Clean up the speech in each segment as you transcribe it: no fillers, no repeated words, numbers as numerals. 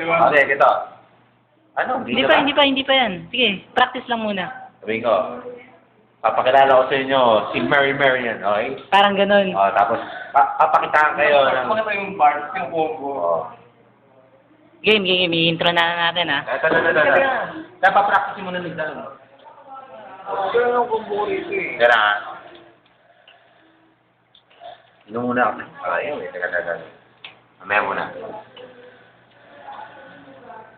Okay, ito. Ano? Hindi pa yan. Sige, practice lang muna. Sabi ko, papakilala ko sa inyo si Mary Marian, okay? Parang ganun. Tapos, papakitaan kayo ng... Pakita yung part, yung combo. Game. I-intro na natin, ha? Ito. Dapat practice mo na nagdalo. Pero yung combo rito eh. Kaya nga. Inom muna ako. Teka. Mamaya muna.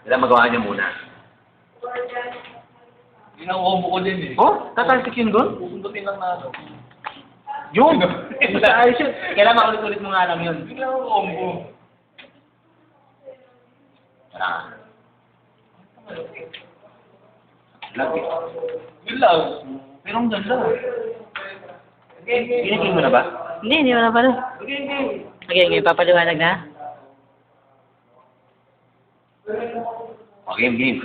Kailan magawa niyo muna? Yun ang combo ko din eh. Oh, tatalsik yun doon? Pupundutin lang na ano. Yun! Ayos yun. Kailangan ulit-ulit mo nga lang yun. Yun lang ang combo. Lagi. Yun lang. Pero ang ganda. Pinigil mo na ba? Hindi mo na pala. Okay, papaliwanag na. Game.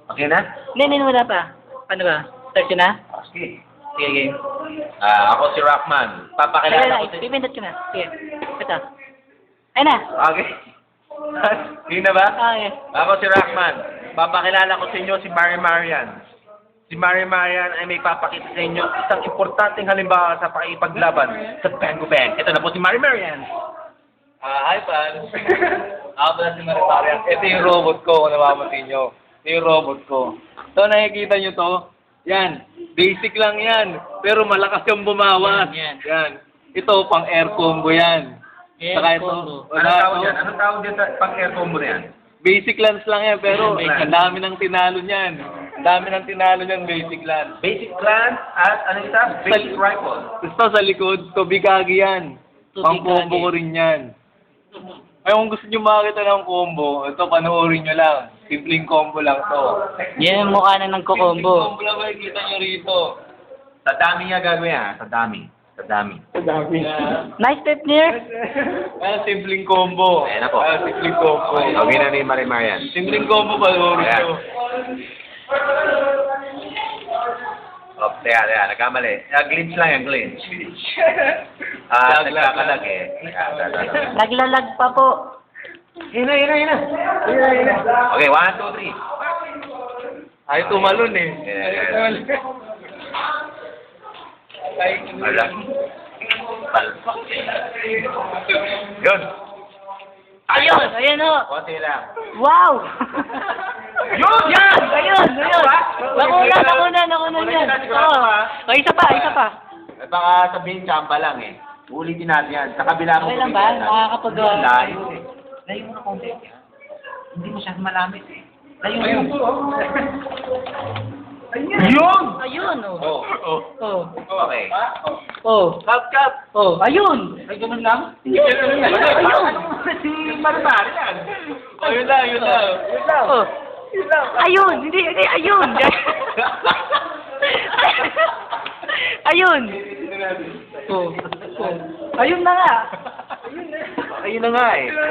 Okay na? Hindi wala pa. Paano ba? Start yun na? Sige. Sige, game. Ako si Rockman. Papakilala ko Pipindot ko na. Sige. Ito. Ayun na. Okay. Sige na ba? Okay. Ako si Rockman. Papakilala ko sa inyo si Mary Marian. Si Mary Marian ay may papakita sa inyo isang importanteng halimbawa sa pakipaglaban sa Bango Bang. Ito na po si Mary Marian. Hi, fans. Ako pala si Mary Marian. Ito yung robot ko, kung namamasin nyo. Ito yung robot ko. So, nakikita nyo to? Yan. Basic lang yan. Pero malakas yung bumawas. Yan. Ito, pang air combo yan. Saka ito. Anong tawag dyan sa pang-air combo na yan? Basic lance lang yan, pero ang dami ng tinalo niyan. Ang dami ng tinalo niyan, basic lance. Basic lance at ano isa? Basic rifle. Gusto sa likod, Tobikagi yan. Pang-combo ko rin yan. Ay, kung gusto nyo makakita ng combo, ito, panoorin nyo lang. Simpleng combo lang to. Yan ang mukha na Simpleng nagko-combo. combo lang makikita nyo rito. Sa dami nga gagawin ha. Sa dami. Nice step near. Ayan, simpleng combo. Ayan na po. Ayan, simpleng combo. Okay na ni Mary Marian. Simpleng combo, panoorin Ayan. nyo. Teka. Nagkamali. Glitch lang yan, glitch. Nagkakalag eh. Naglalag pa po. Yun na. Okay, 1, 2, 3. Ay, tumalon eh. Wala. Palpak. Yun. Ayun ho. Konti lang. Wow! Yun! Yan! Ayun! Nakuna yan. Oo. Isa pa. Baka sabihin tsamba lang eh. Ulitin natin yan. Sa kabila mo. Okay lang ba? Makakapagawa. Layo eh. Layo mo na konti. Hindi mo siya malamit eh. Layo mo. Ayun! Oh. Okay. Cut! Ayun! Ay, ganun lang? Ayun! Si Marmari yan. Oh, yun lang. Ayun! Hindi, ayun! Ayun! Ayun na nga! Ayun na nga eh.